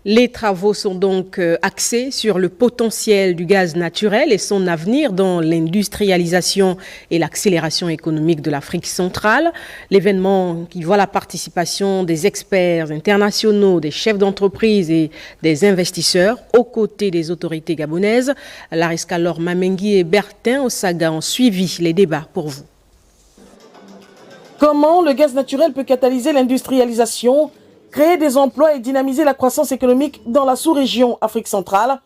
Les travaux sont donc axés sur le potentiel du gaz naturel et son avenir dans l'industrialisation et l'accélération économique de l'Afrique centrale. L'événement qui voit la participation des experts internationaux, des chefs d'entreprise et des investisseurs aux côtés des autorités gabonaises. Lariska Laure Mamengi et Bertin Osaga ont suivi les débats pour vous. Comment le gaz naturel peut catalyser l'industrialisation, créer des emplois et dynamiser la croissance économique dans la sous-région Afrique centrale?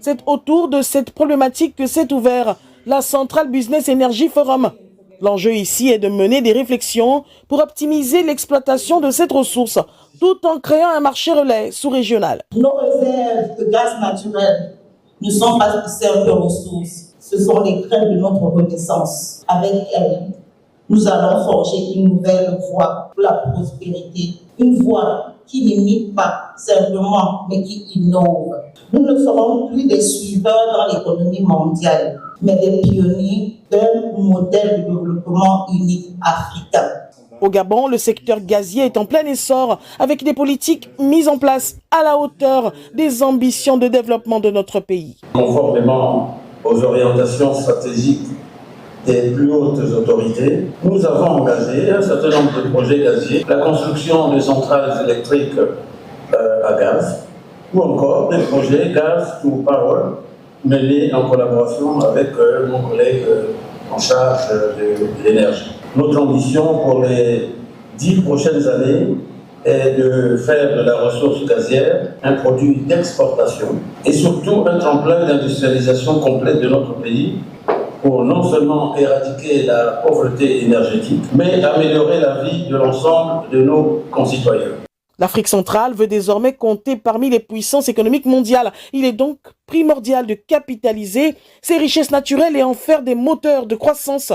C'est autour de cette problématique que s'est ouvert la Central Business Energy Forum. L'enjeu ici est de mener des réflexions pour optimiser l'exploitation de cette ressource, tout en créant un marché relais sous-régional. Nos réserves de gaz naturel ne sont pas de simples ressources, ce sont les graines de notre renaissance. Avec elles, nous allons forger une nouvelle voie pour la prospérité, une voie qui n'imite pas simplement, mais qui innove. Nous ne serons plus des suiveurs dans l'économie mondiale, mais des pionniers d'un modèle de développement unique africain. Au Gabon, le secteur gazier est en plein essor avec des politiques mises en place à la hauteur des ambitions de développement de notre pays. Conformément aux orientations stratégiques des plus hautes autorités, nous avons engagé un certain nombre de projets gaziers, la construction de centrales électriques à gaz, ou encore des projets gaz to power menés en collaboration avec mon collègue en charge de l'énergie. Notre ambition pour les 10 prochaines années est de faire de la ressource gazière un produit d'exportation et surtout un tremplin d'industrialisation complète de notre pays pour non seulement éradiquer la pauvreté énergétique, mais améliorer la vie de l'ensemble de nos concitoyens. L'Afrique centrale veut désormais compter parmi les puissances économiques mondiales. Il est donc primordial de capitaliser ces richesses naturelles et en faire des moteurs de croissance.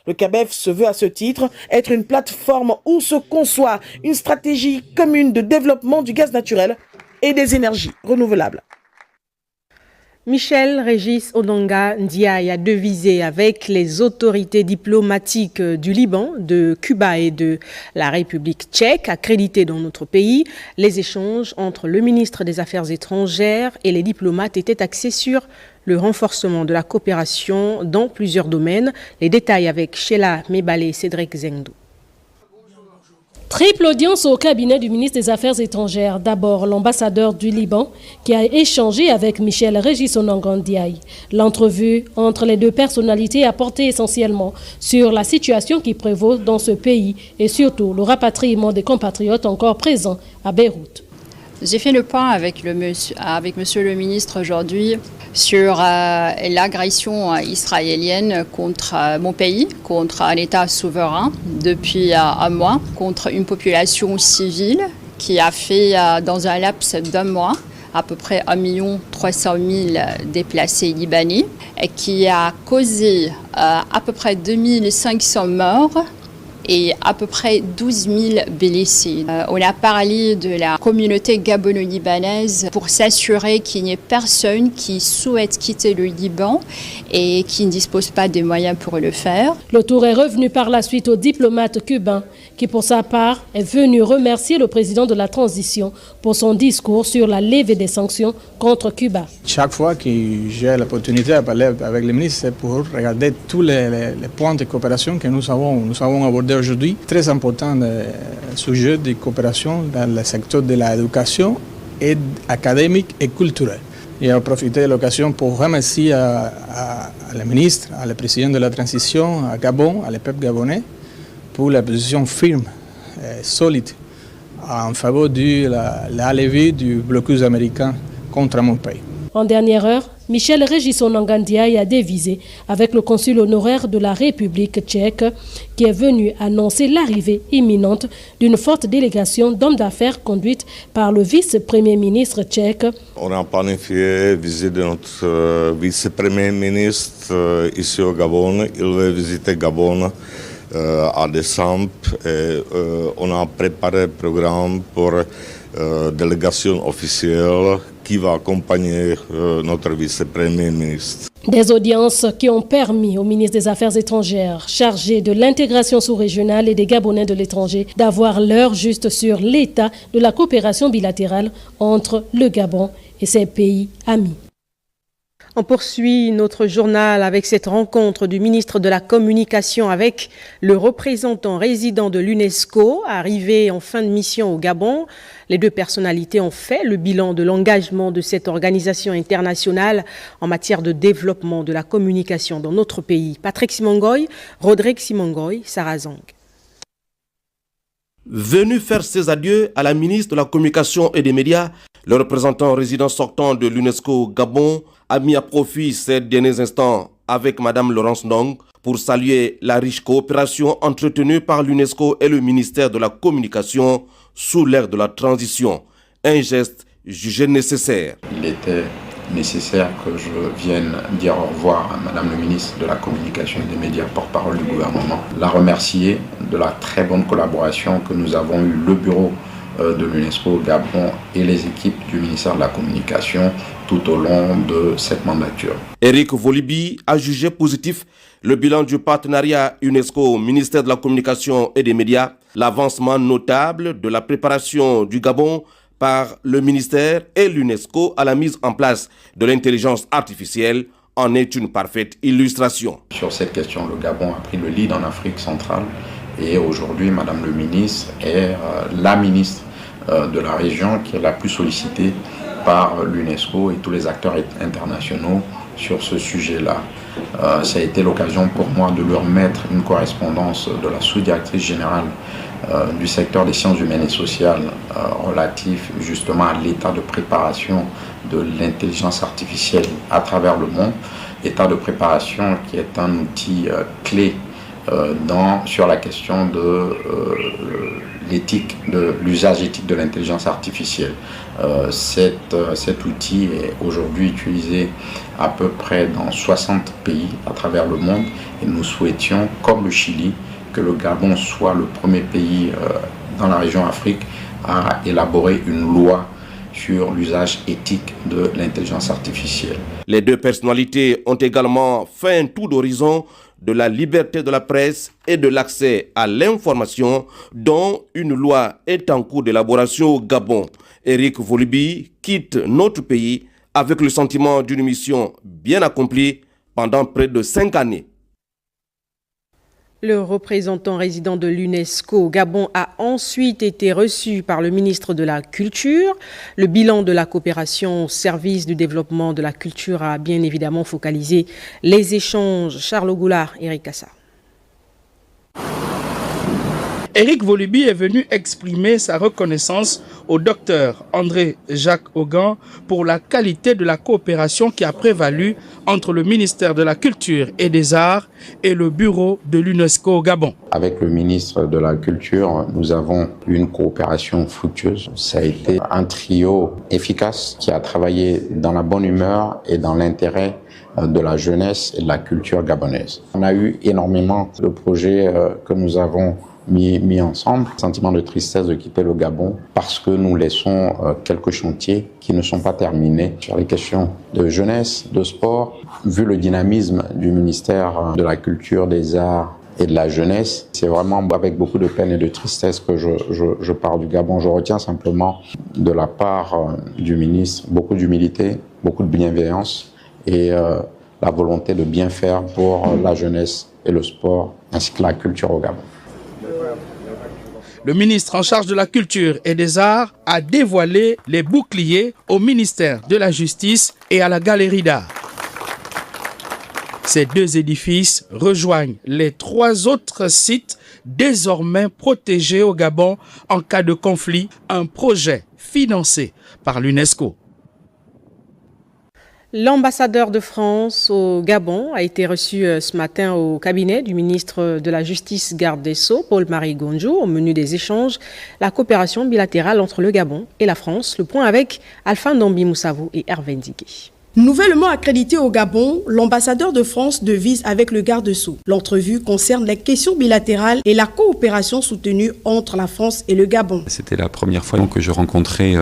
Le CABEF se veut à ce titre être une plateforme où se conçoit une stratégie commune de développement du gaz naturel et des énergies renouvelables. Michel Régis Onanga Ndiaye a devisé avec les autorités diplomatiques du Liban, de Cuba et de la République tchèque, accréditées dans notre pays. Les échanges entre le ministre des Affaires étrangères et les diplomates étaient axés sur le renforcement de la coopération dans plusieurs domaines. Les détails avec Sheila Mebale et Cédric Zengdou. Triple audience au cabinet du ministre des Affaires étrangères. D'abord, l'ambassadeur du Liban qui a échangé avec Michel Régis Onanga Ndiaye. L'entrevue entre les deux personnalités a porté essentiellement sur la situation qui prévaut dans ce pays et surtout le rapatriement des compatriotes encore présents à Beyrouth. J'ai fait le point avec monsieur le ministre aujourd'hui sur l'agression israélienne contre mon pays, contre un État souverain depuis un mois, contre une population civile qui a fait dans un laps d'un mois à peu près 1 300 000 déplacés libanais et qui a causé à peu près 2500 morts et à peu près 12 000 blessés. On a parlé de la communauté gabono-libanaise pour s'assurer qu'il n'y ait personne qui souhaite quitter le Liban et qui ne dispose pas des moyens pour le faire. Le tour est revenu par la suite au diplomate cubain qui, pour sa part, est venu remercier le président de la transition pour son discours sur la levée des sanctions contre Cuba. Chaque fois que j'ai l'opportunité de parler avec le ministre, c'est pour regarder tous les points de coopération que nous avons abordés aujourd'hui. Très important sujet de coopération dans le secteur de l'éducation et académique et culturel. Et à profiter de l'occasion pour remercier le ministre, le président de la transition à Gabon, le peuple gabonais, pour la position ferme et solide en faveur de la levée du blocus américain contre mon pays. En dernière heure, Michel Régis Onanga Ndiaye a dévisé avec le consul honoraire de la République tchèque qui est venu annoncer l'arrivée imminente d'une forte délégation d'hommes d'affaires conduite par le vice-premier ministre tchèque. On a planifié visite de notre vice-premier ministre ici au Gabon. Il va visiter Gabon à décembre et on a préparé un programme pour délégation officielle qui va accompagner notre vice-premier ministre. Des audiences qui ont permis au ministre des Affaires étrangères, chargé de l'intégration sous-régionale et des Gabonais de l'étranger, d'avoir l'heure juste sur l'état de la coopération bilatérale entre le Gabon et ses pays amis. On poursuit notre journal avec cette rencontre du ministre de la Communication avec le représentant résident de l'UNESCO, arrivé en fin de mission au Gabon. Les deux personnalités ont fait le bilan de l'engagement de cette organisation internationale en matière de développement de la communication dans notre pays. Patrick Simongoy, Rodrigue Simongoy, Sarazang. Venu faire ses adieux à la ministre de la Communication et des Médias, le représentant résident sortant de l'UNESCO au Gabon a mis à profit ces derniers instants avec Mme Laurence Ndong pour saluer la riche coopération entretenue par l'UNESCO et le ministère de la Communication sous l'ère de la transition. Un geste jugé nécessaire. Il était nécessaire que je vienne dire au revoir à Mme le ministre de la Communication et des Médias, porte-parole du gouvernement, la remercier de la très bonne collaboration que nous avons eue, le bureau de l'UNESCO au Gabon et les équipes du ministère de la Communication tout au long de cette mandature. Eric Volibi a jugé positif le bilan du partenariat UNESCO, ministère de la Communication et des Médias, l'avancement notable de la préparation du Gabon par le ministère et l'UNESCO à la mise en place de l'intelligence artificielle en est une parfaite illustration. Sur cette question, le Gabon a pris le lead en Afrique centrale et aujourd'hui, Madame le ministre est la ministre de la région qui est la plus sollicitée par l'UNESCO et tous les acteurs internationaux sur ce sujet-là. Ça a été l'occasion pour moi de leur remettre une correspondance de la sous-directrice générale du secteur des sciences humaines et sociales relatif justement à l'état de préparation de l'intelligence artificielle à travers le monde. État de préparation qui est un outil clé sur la question de l'éthique, de l'usage éthique de l'intelligence artificielle. Cet outil est aujourd'hui utilisé à peu près dans 60 pays à travers le monde et nous souhaitions, comme le Chili, que le Gabon soit le premier pays dans la région Afrique à élaborer une loi sur l'usage éthique de l'intelligence artificielle. Les deux personnalités ont également fait un tour d'horizon de la liberté de la presse et de l'accès à l'information dont une loi est en cours d'élaboration au Gabon. Eric Volibi quitte notre pays avec le sentiment d'une mission bien accomplie pendant près de 5 années. Le représentant résident de l'UNESCO au Gabon a ensuite été reçu par le ministre de la Culture. Le bilan de la coopération au service du développement de la culture a bien évidemment focalisé les échanges. Charles Goulard, Eric Kassa. Eric Volibi est venu exprimer sa reconnaissance au docteur André-Jacques Augan pour la qualité de la coopération qui a prévalu entre le ministère de la Culture et des Arts et le bureau de l'UNESCO au Gabon. Avec le ministre de la Culture, nous avons une coopération fructueuse. Ça a été un trio efficace qui a travaillé dans la bonne humeur et dans l'intérêt de la jeunesse et de la culture gabonaise. On a eu énormément de projets que nous avons mis ensemble. Sentiment de tristesse de quitter le Gabon parce que nous laissons quelques chantiers qui ne sont pas terminés sur les questions de jeunesse, de sport. Vu le dynamisme du ministère de la Culture, des Arts et de la Jeunesse, c'est vraiment avec beaucoup de peine et de tristesse que je pars du Gabon. Je retiens simplement de la part du ministre beaucoup d'humilité, beaucoup de bienveillance et la volonté de bien faire pour la jeunesse et le sport ainsi que la culture au Gabon. Le ministre en charge de la Culture et des Arts a dévoilé les boucliers au ministère de la Justice et à la Galerie d'Art. Ces deux édifices rejoignent les 3 autres sites désormais protégés au Gabon en cas de conflit, un projet financé par l'UNESCO. L'ambassadeur de France au Gabon a été reçu ce matin au cabinet du ministre de la Justice garde des Sceaux, Paul-Marie Gonjou. Au menu des échanges, la coopération bilatérale entre le Gabon et la France. Le point avec Alpha Ndambi Moussavou et Hervé Ndigué. Nouvellement accrédité au Gabon, l'ambassadeur de France devise avec le garde-sceaux. L'entrevue concerne les questions bilatérales et la coopération soutenue entre la France et le Gabon. C'était la première fois que je rencontrais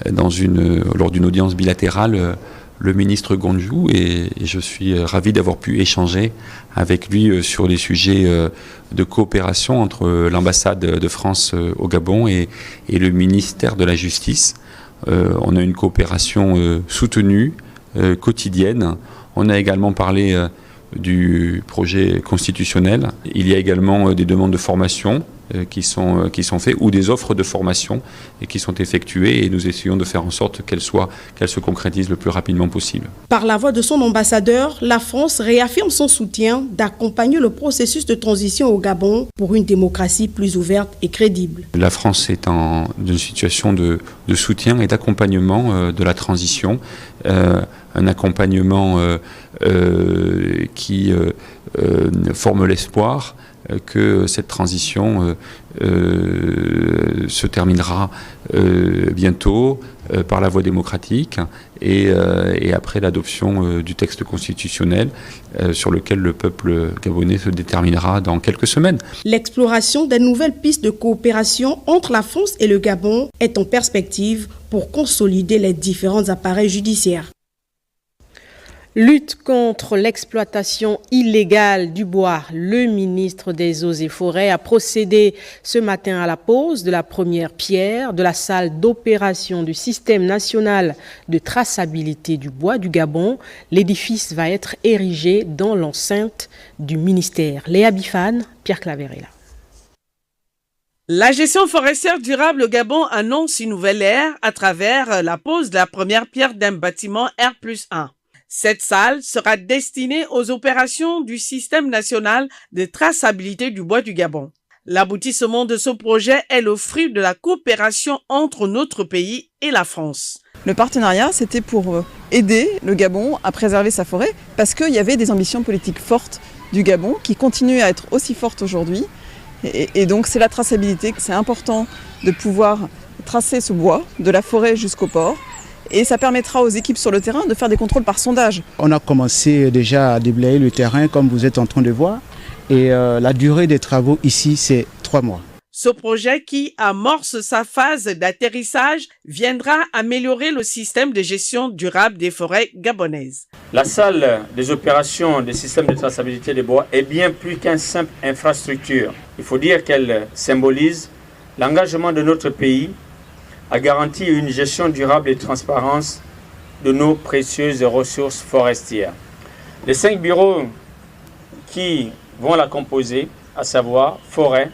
lors d'une audience bilatérale le ministre Gondjou et je suis ravi d'avoir pu échanger avec lui sur des sujets de coopération entre l'ambassade de France au Gabon et le ministère de la Justice. On a une coopération soutenue, quotidienne. On a également parlé du projet constitutionnel. Il y a également des demandes de formation qui sont faites ou des offres de formation et qui sont effectuées et nous essayons de faire en sorte qu'elles se concrétisent le plus rapidement possible. Par la voix de son ambassadeur, la France réaffirme son soutien d'accompagner le processus de transition au Gabon pour une démocratie plus ouverte et crédible. La France est dans une situation de soutien et d'accompagnement de la transition, un accompagnement qui forme l'espoir que cette transition se terminera bientôt par la voie démocratique et après l'adoption du texte constitutionnel sur lequel le peuple gabonais se déterminera dans quelques semaines. L'exploration des nouvelles pistes de coopération entre la France et le Gabon est en perspective pour consolider les différents appareils judiciaires. Lutte contre l'exploitation illégale du bois. Le ministre des Eaux et Forêts a procédé ce matin à la pose de la première pierre de la salle d'opération du système national de traçabilité du bois du Gabon. L'édifice va être érigé dans l'enceinte du ministère. Léa Bifane, Pierre Claverella. La gestion forestière durable au Gabon annonce une nouvelle ère à travers la pose de la première pierre d'un bâtiment R+1. Cette salle sera destinée aux opérations du système national de traçabilité du bois du Gabon. L'aboutissement de ce projet est le fruit de la coopération entre notre pays et la France. Le partenariat, c'était pour aider le Gabon à préserver sa forêt parce qu'il y avait des ambitions politiques fortes du Gabon qui continuent à être aussi fortes aujourd'hui. Et donc c'est la traçabilité. C'est important de pouvoir tracer ce bois de la forêt jusqu'au port. Et ça permettra aux équipes sur le terrain de faire des contrôles par sondage. On a commencé déjà à déblayer le terrain comme vous êtes en train de voir. Et la durée des travaux ici, c'est 3 mois. Ce projet qui amorce sa phase d'atterrissage viendra améliorer le système de gestion durable des forêts gabonaises. La salle des opérations des systèmes de traçabilité des bois est bien plus qu'une simple infrastructure. Il faut dire qu'elle symbolise l'engagement de notre pays à garantir une gestion durable et transparente de nos précieuses ressources forestières. Les 5 bureaux qui vont la composer, à savoir forêt,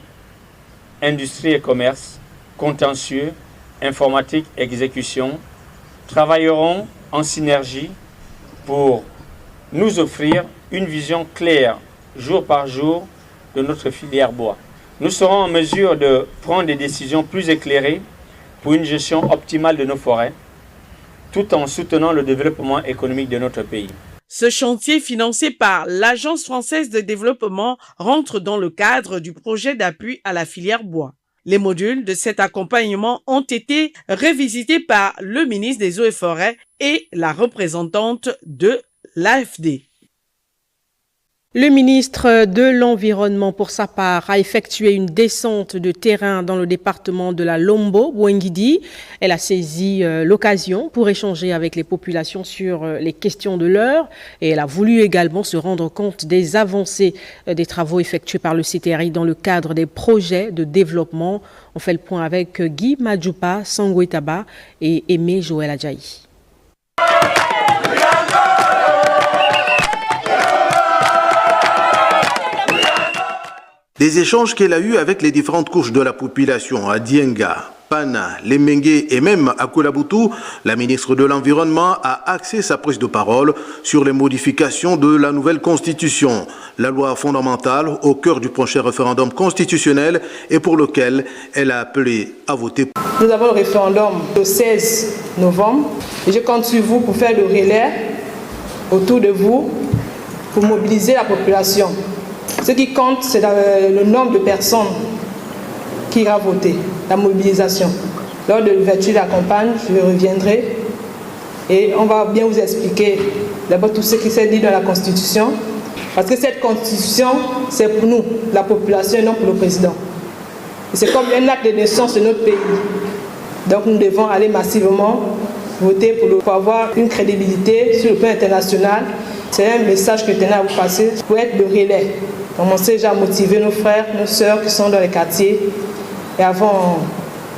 industrie et commerce, contentieux, informatique et exécution, travailleront en synergie pour nous offrir une vision claire, jour par jour, de notre filière bois. Nous serons en mesure de prendre des décisions plus éclairées pour une gestion optimale de nos forêts, tout en soutenant le développement économique de notre pays. Ce chantier financé par l'Agence française de développement rentre dans le cadre du projet d'appui à la filière bois. Les modules de cet accompagnement ont été revisités par le ministre des Eaux et Forêts et la représentante de l'AFD. Le ministre de l'Environnement, pour sa part, a effectué une descente de terrain dans le département de la Lombo, Bouengidi. Elle a saisi l'occasion pour échanger avec les populations sur les questions de l'heure et elle a voulu également se rendre compte des avancées des travaux effectués par le CTRI dans le cadre des projets de développement. On fait le point avec Guy Madjoupa, Sango Itaba et Aimé Joël Adjaï. Des échanges qu'elle a eus avec les différentes couches de la population à Dienga, Pana, Lemenge et même à Koulabutu, la ministre de l'Environnement a axé sa prise de parole sur les modifications de la nouvelle constitution, la loi fondamentale au cœur du prochain référendum constitutionnel et pour lequel elle a appelé à voter. Nous avons le référendum le 16 novembre et je compte sur vous pour faire le relais autour de vous pour mobiliser la population. Ce qui compte, c'est le nombre de personnes qui ira voter, la mobilisation. Lors de l'ouverture de la campagne, je reviendrai et on va bien vous expliquer d'abord tout ce qui s'est dit dans la Constitution, parce que cette Constitution, c'est pour nous, la population, et non pour le président. C'est comme un acte de naissance de notre pays. Donc nous devons aller massivement voter pour avoir une crédibilité sur le plan international. C'est un message que je tenais à vous passer pour être le relais. Commencer déjà à motiver nos frères, nos sœurs qui sont dans les quartiers et avant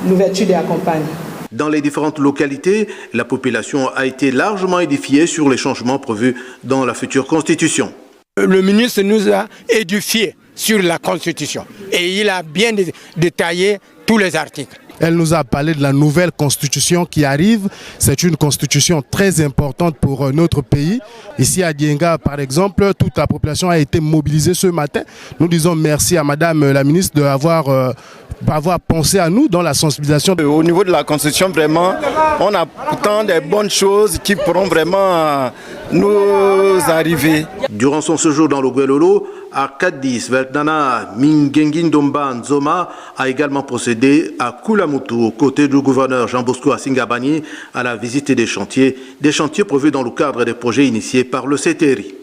l'ouverture de la campagne. Dans les différentes localités, la population a été largement édifiée sur les changements prévus dans la future constitution. Le ministre nous a édifiés sur la constitution et il a bien détaillé tous les articles. Elle nous a parlé de la nouvelle constitution qui arrive. C'est une constitution très importante pour notre pays. Ici à Dienga, par exemple, toute la population a été mobilisée ce matin. Nous disons merci à Madame la ministre d'avoir pensé à nous dans la sensibilisation. Au niveau de la constitution, vraiment, on a pourtant des bonnes choses qui pourront vraiment nous arriver. Durant son séjour dans le Guelolo, Arkadis Verdana Mingengindomba Nzoma a également procédé à Kulamutu aux côtés du gouverneur Jean Bosco Assingabani à la visite des chantiers prévus dans le cadre des projets initiés par le CTRI.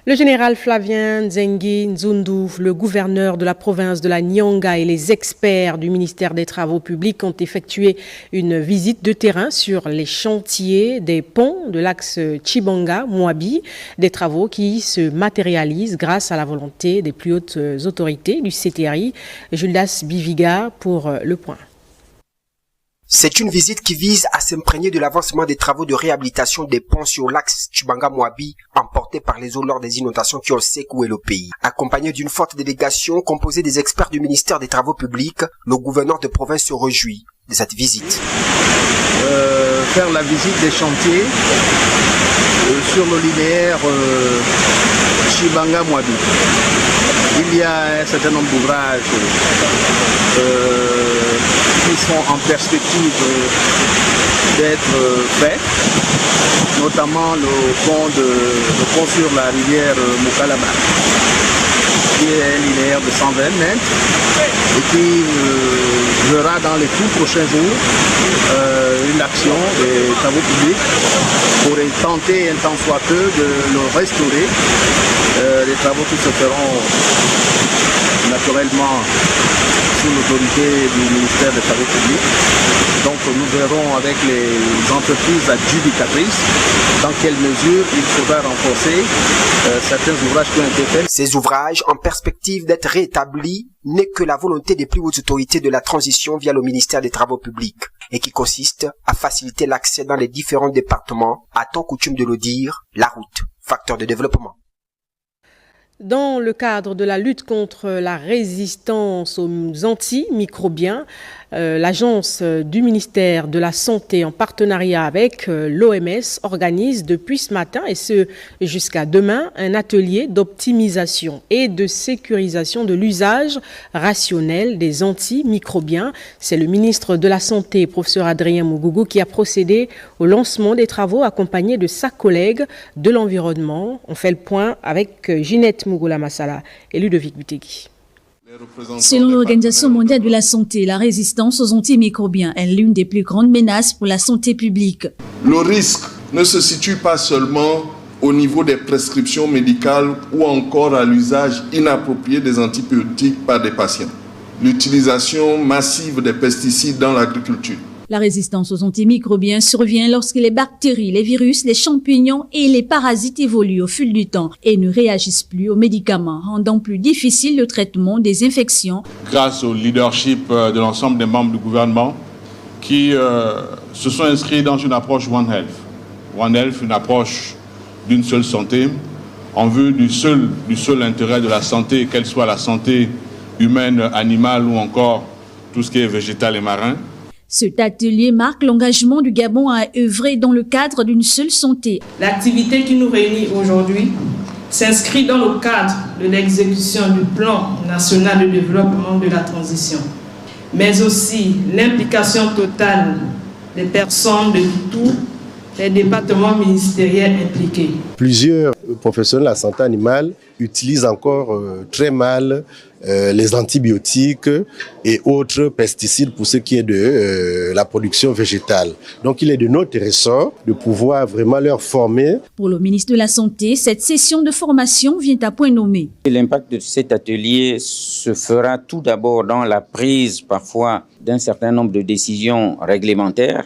Le général Flavien Nzengi Nzundu, le gouverneur de la province de la Nyanga et les experts du ministère des Travaux publics ont effectué une visite de terrain sur les chantiers des ponts de l'axe Tshibanga-Mwabi, des travaux qui se matérialisent grâce à la volonté des plus hautes autorités du CTRI. Julius Biviga pour le point. C'est une visite qui vise à s'imprégner de l'avancement des travaux de réhabilitation des ponts sur l'axe Tshibanga-Mwabi emportés par les eaux lors des inondations qui ont secoué le pays. Accompagné d'une forte délégation composée des experts du ministère des Travaux publics, le gouverneur de province se réjouit de cette visite. Faire la visite des chantiers sur le linéaire Tshibanga-Mwabi. Il y a un certain nombre d'ouvrages qui sont en perspective d'être faits, notamment le pont sur la rivière Mukalama, qui est un linéaire de 120 mètres et qui verra dans les tout prochains jours une action des travaux publics pour tenter un tant soit peu de le restaurer. Les travaux qui se feront naturellement sous l'autorité du ministère des Travaux publics. Donc nous verrons avec les entreprises adjudicatrices dans quelle mesure il faudra renforcer certains ouvrages qui ont été faits. Ces ouvrages en perspective d'être rétablis n'est que la volonté des plus hautes autorités de la transition via le ministère des Travaux publics et qui consiste à faciliter l'accès dans les différents départements, a-t-on coutume de le dire, la route, facteur de développement. Dans le cadre de la lutte contre la résistance aux antimicrobiens, l'agence du ministère de la Santé en partenariat avec l'OMS organise depuis ce matin et ce jusqu'à demain un atelier d'optimisation et de sécurisation de l'usage rationnel des antimicrobiens. C'est le ministre de la Santé, professeur Adrien Mugugu, qui a procédé au lancement des travaux accompagné de sa collègue de l'environnement. On fait le point avec Ginette Mougoula Massala et Ludovic Butegui. Selon l'Organisation mondiale de la santé, la résistance aux antimicrobiens est l'une des plus grandes menaces pour la santé publique. Le risque ne se situe pas seulement au niveau des prescriptions médicales ou encore à l'usage inapproprié des antibiotiques par des patients. L'utilisation massive des pesticides dans l'agriculture. La résistance aux antimicrobiens survient lorsque les bactéries, les virus, les champignons et les parasites évoluent au fil du temps et ne réagissent plus aux médicaments, rendant plus difficile le traitement des infections. Grâce au leadership de l'ensemble des membres du gouvernement qui se sont inscrits dans une approche One Health. One Health, une approche d'une seule santé, en vue du seul intérêt de la santé, qu'elle soit la santé humaine, animale ou encore tout ce qui est végétal et marin. Cet atelier marque l'engagement du Gabon à œuvrer dans le cadre d'une seule santé. L'activité qui nous réunit aujourd'hui s'inscrit dans le cadre de l'exécution du plan national de développement de la transition, mais aussi l'implication totale des personnes de tous les départements ministériels impliqués. Plusieurs professionnels de la santé animale utilisent encore très mal les antibiotiques et autres pesticides pour ce qui est de la production végétale. Donc il est de notre ressort de pouvoir vraiment leur former. Pour le ministre de la Santé, cette session de formation vient à point nommé. L'impact de cet atelier se fera tout d'abord dans la prise parfois d'un certain nombre de décisions réglementaires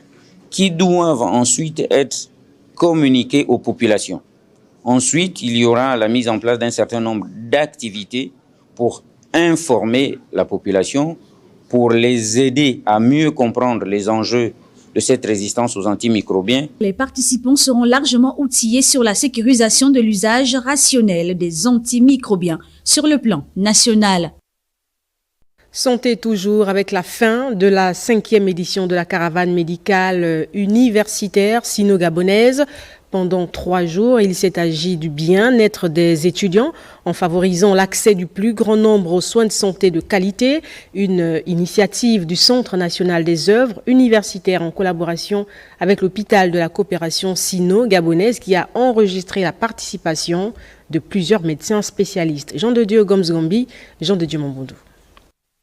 qui doivent ensuite être communiqués aux populations. Ensuite, il y aura la mise en place d'un certain nombre d'activités pour informer la population, pour les aider à mieux comprendre les enjeux de cette résistance aux antimicrobiens. Les participants seront largement outillés sur la sécurisation de l'usage rationnel des antimicrobiens sur le plan national. Santé toujours avec la fin de la 5e édition de la caravane médicale universitaire sino-gabonaise. Pendant 3 jours, il s'est agi du bien-être des étudiants en favorisant l'accès du plus grand nombre aux soins de santé de qualité, une initiative du Centre national des œuvres universitaires en collaboration avec l'hôpital de la coopération sino-gabonaise qui a enregistré la participation de plusieurs médecins spécialistes. Jean de Dieu Gomsgombi, Jean de Dieu Mamboundou.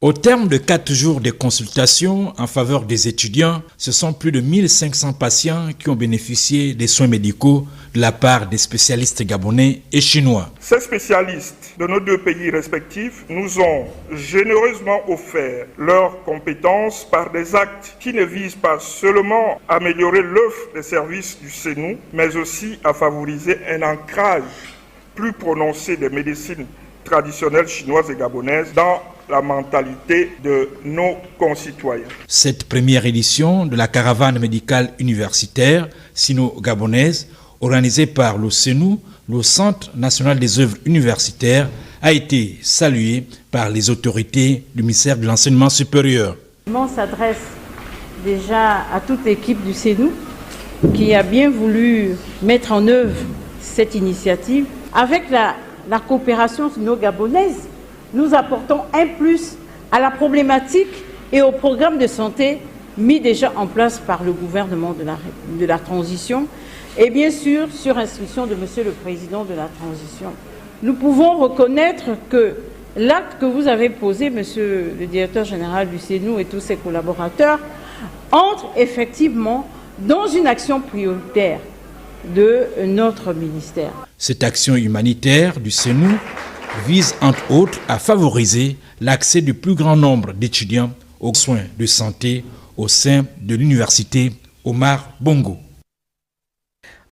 Au terme de 4 jours de consultation en faveur des étudiants, ce sont plus de 1500 patients qui ont bénéficié des soins médicaux de la part des spécialistes gabonais et chinois. Ces spécialistes de nos 2 pays respectifs nous ont généreusement offert leurs compétences par des actes qui ne visent pas seulement à améliorer l'offre des services du CENU, mais aussi à favoriser un ancrage plus prononcé des médecines traditionnelles chinoises et gabonaises dans la mentalité de nos concitoyens. Cette première édition de la caravane médicale universitaire sino-gabonaise, organisée par le CENU, le Centre national des œuvres universitaires, a été saluée par les autorités du ministère de l'Enseignement supérieur. On s'adresse déjà à toute l'équipe du CENU qui a bien voulu mettre en œuvre cette initiative. Avec la coopération sino-gabonaise, nous apportons un plus à la problématique et au programme de santé mis déjà en place par le gouvernement de la transition et bien sûr sur instruction de Monsieur le Président de la transition. Nous pouvons reconnaître que l'acte que vous avez posé, Monsieur le Directeur général du CENU et tous ses collaborateurs, entre effectivement dans une action prioritaire de notre ministère. Cette action humanitaire du CENU vise entre autres à favoriser l'accès du plus grand nombre d'étudiants aux soins de santé au sein de l'université Omar Bongo.